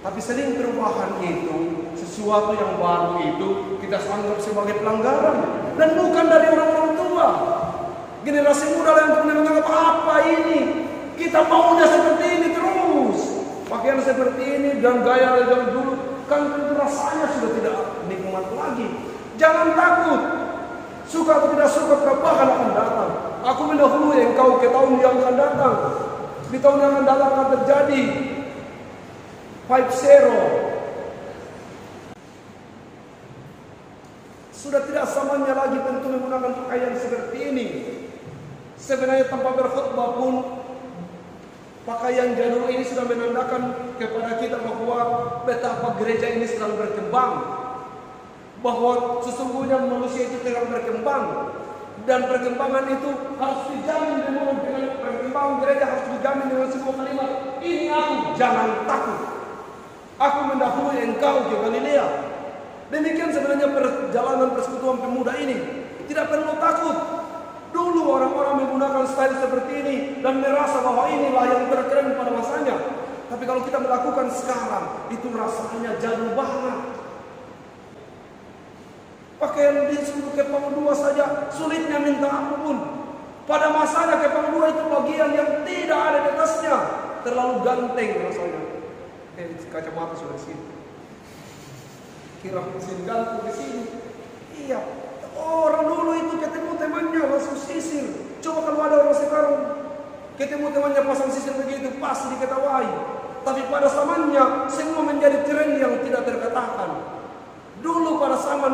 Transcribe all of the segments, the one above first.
Tapi sering perubahan itu, sesuatu yang baru itu kita anggap sebagai pelanggaran. Dan bukan dari orang-orang tua. Generasi muda yang kemudian menganggap apa ini? Kita maunya seperti ini terus. Pakaian seperti ini dan gaya yang dulu. Kan itu rasanya sudah tidak nikmat lagi. Jangan takut. Suka atau tidak suka perubahan akan datang. Aku mendahului engkau ke tahun yang akan datang. Di tahun yang akan datang akan terjadi 5-0. Sudah tidak samanya lagi tentu menggunakan pakaian seperti ini. Sebenarnya tanpa berkhutbah pun pakaian jadul ini sudah menandakan kepada kita bahwa betapa gereja ini sedang berkembang. Bahwa sesungguhnya manusia itu sedang berkembang. Dan perkembangan itu harus dijamin dengan perkembangan gereja harus dijamin dengan sebuah kalimat. Ini aku, jangan takut. Aku mendahului engkau ke Galilea. Demikian sebenarnya perjalanan persekutuan pemuda ini. Tidak perlu takut. Dulu orang-orang menggunakan style seperti ini dan merasa bahwa inilah yang terkeren pada masanya. Tapi kalau kita melakukan sekarang, itu rasanya jadul banget. Pakaian disuruh kepang 2 saja sulitnya minta ampun. Pada masanya kepang 2 itu bagian yang tidak ada di atasnya. Terlalu ganteng rasanya. Kacamata sudah di sini. Kira mesin gantung di sini. Iya. Orang dulu itu ketemu temannya langsung sisir. Coba kalau ada orang sekarang ketemu temannya pasang sisir begitu pasti diketawai. Tapi pada zamannya semua menjadi tren yang tidak terkatakan. Dulu pada zaman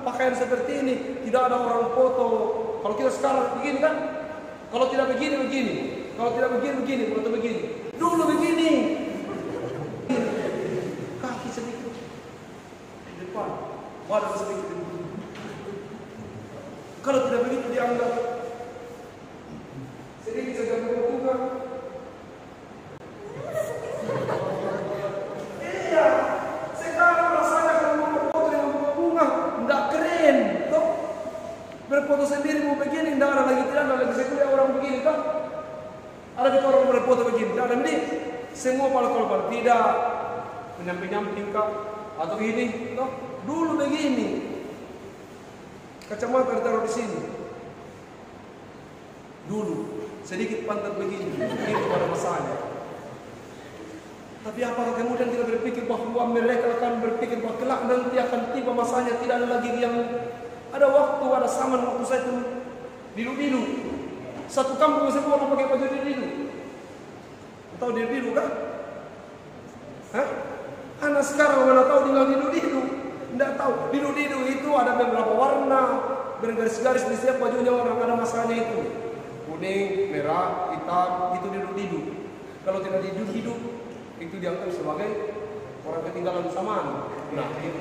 pakaian seperti ini tidak ada orang foto. Kalau kita sekarang begini kan? Kalau tidak begini begini. Kalau tidak begini begini. Foto begini. Dulu begini. Kaki sedikit di depan, badan sedikit di depan. Kalau tidak begitu dianggap sedikit saja berbunga. Iya, sekarang rasanya kalau mau berfoto dengan bunga, tidak keren, toh. Berfoto sendiri mau begini, tidak ada lagi, tidak ada lagi. Saya kuliah orang begini kan? Ada kita orang berfoto begini, tidak ada ini. Semua kalau tidak menyamping-nyamping kah? Atau ini, toh. Dulu begini. Kacamata ditaruh di sini. Dulu sedikit pantat begini, itu pada masanya. Tapi apakah kemudian kita berpikir bahwa mereka akan berpikir bahwa kelak nanti akan tiba masanya tidak ada lagi yang ada waktu, ada zaman waktu saya itu dilu-dilu. Satu kampung semua orang pakai baju dilu. Tahu dilu kan? Hah? Anak sekarang mana tahu tinggal dilu-dilu. Tidak tahu, dilu-dilu itu ada beberapa warna, bergaris-garis di setiap bajunya orang, ada masanya itu. Kuning, merah, hitam, itu dilu-dilu. Kalau tidak dilu-dilu, itu dianggap sebagai orang ketinggalan zaman. Nah, itu.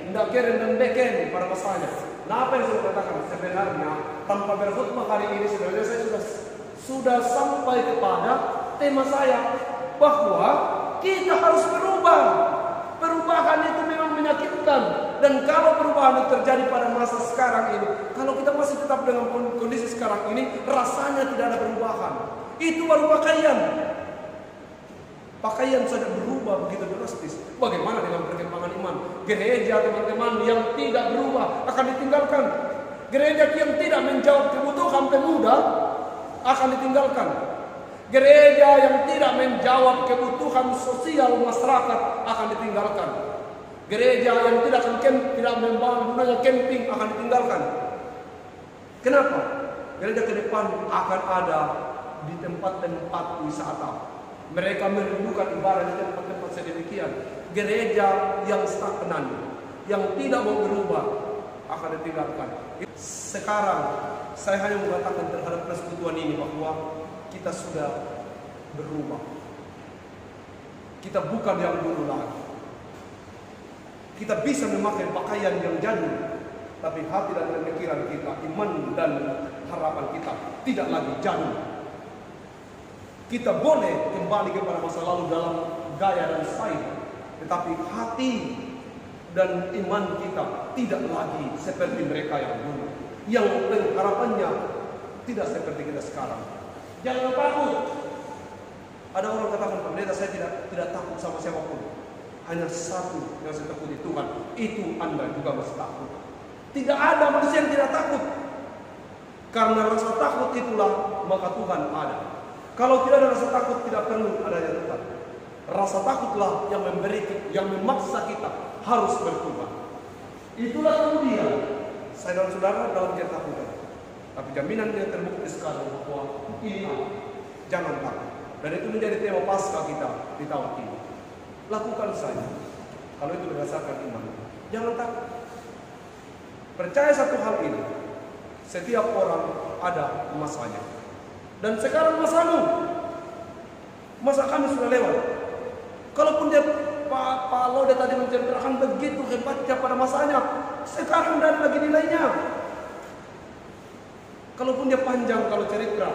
Tidak keren dan beken pada masanya. Nah, apa yang saya katakan? Sebenarnya, tanpa berkhutbah hari ini, sebenarnya saya sudah sampai kepada tema saya. Bahwa kita harus berubah. Perubahan itu memang menyakitkan. Dan kalau perubahan itu terjadi pada masa sekarang ini, kalau kita masih tetap dengan kondisi sekarang ini, rasanya tidak ada perubahan. Itu baru pakaian. Pakaian saja berubah begitu drastis. Bagaimana dengan perkembangan iman? Gereja teman-teman yang tidak berubah akan ditinggalkan. Gereja yang tidak menjawab kebutuhan pemuda akan ditinggalkan. Gereja yang tidak menjawab kebutuhan sosial masyarakat akan ditinggalkan. Gereja yang tidak membangun camping akan ditinggalkan. Kenapa? Gereja ke depan akan ada di tempat-tempat wisata. Mereka merindukan ibadah di tempat-tempat sedemikian. Gereja yang stagnan, yang tidak mau berubah akan ditinggalkan. Sekarang saya hanya mengatakan terhadap persekutuan ini bahwa kita sudah berubah. Kita bukan yang dulu lagi. Kita bisa memakai pakaian yang jadul, tapi hati dan pemikiran kita, iman dan harapan kita tidak lagi jadul. Kita boleh kembali kepada masa lalu dalam gaya dan style, tetapi hati dan iman kita tidak lagi seperti mereka yang dulu, yang harapannya tidak seperti kita sekarang. Jangan takut. Ada orang katakan pendeta, saya tidak takut sama siapapun. Hanya satu yang saya takuti, Tuhan. Itu Anda juga masih takut. Tidak ada manusia yang tidak takut. Karena rasa takut itulah maka Tuhan ada. Kalau tidak ada rasa takut, tidak perlu adanya Tuhan. Rasa takutlah yang yang memaksa kita harus bertobat. Itulah kemudian saya dan saudara dalam ketakutan. Tapi jaminan yang terbukti sekarang bahwa ini jangan takut. Dan itu menjadi tema Paskah kita di tahun ini. Lakukan saja. Kalau itu berdasarkan iman. Jangan takut. Percaya satu hal ini. Setiap orang ada masanya. Dan sekarang masamu. Masa kami sudah lewat. Kalaupun dia Pak Laude tadi menceritakan begitu hebatnya pada masanya. Sekarang tidak ada lagi nilainya. Kalaupun dia panjang kalau cerita.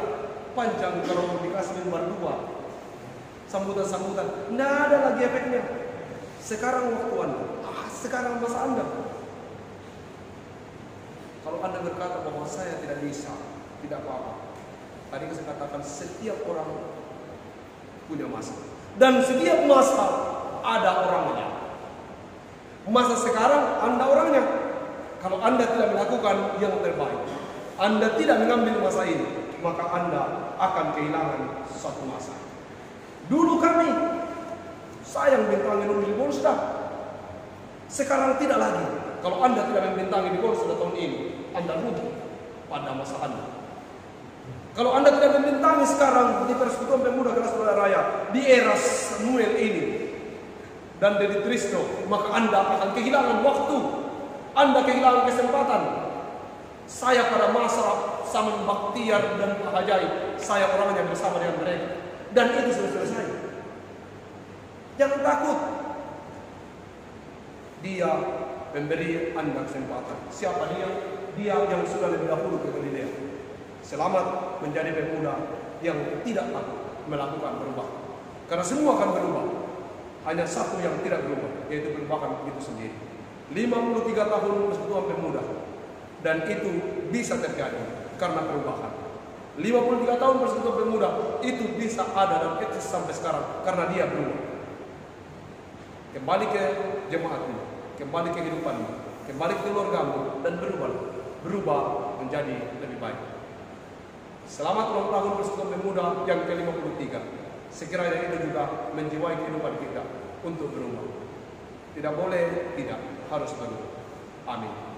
Panjang kalau dikasih mimbar 2. Sambutan-sambutan, tidak ada lagi efeknya. Sekarang waktu Anda, sekarang masa Anda. Kalau Anda berkata bahwa saya tidak bisa, tidak apa-apa. Tadi saya katakan setiap orang punya masa. Dan setiap masa ada orangnya. Masa sekarang Anda orangnya. Kalau Anda tidak melakukan yang terbaik, Anda tidak mengambil masa ini, maka Anda akan kehilangan satu masa. Dulu kami sayang bintangi dulu di Polsta. Sekarang tidak lagi. Kalau Anda tidak membintangi di Polsta tahun ini, Anda rugi pada masa Anda. Kalau Anda tidak membintangi sekarang di Persekutuan Pemuda Geras Surabaya Raya di era Samuel ini dan Dedi Tristo, maka Anda akan kehilangan waktu. Anda kehilangan kesempatan. Saya pada masa Saman Baktiar dan Pak Hajai, saya orangnya bersama dengan mereka. Dan itu sudah selesai. Jangan takut. Dia memberi Anda kesempatan. Siapa dia? Dia yang sudah lebih dahulu ke Galilea. Selamat menjadi pemuda yang tidak takut melakukan perubahan. Karena semua akan berubah. Hanya satu yang tidak berubah, yaitu perubahan itu sendiri. 53 tahun Persekutuan Pemuda. Dan itu bisa terjadi karena perubahan. 53 tahun Persekutuan Pemuda itu bisa ada dan eksis sampai sekarang karena dia berubah. Kembali ke jemaatmu, kembali ke kehidupanmu, kembali ke keluargamu dan berubah menjadi lebih baik. Selamat ulang tahun Persekutuan Pemuda yang ke-53. Sekiranya itu juga menjiwai kehidupan kita untuk berubah. Tidak boleh, tidak harus berubah. Amin.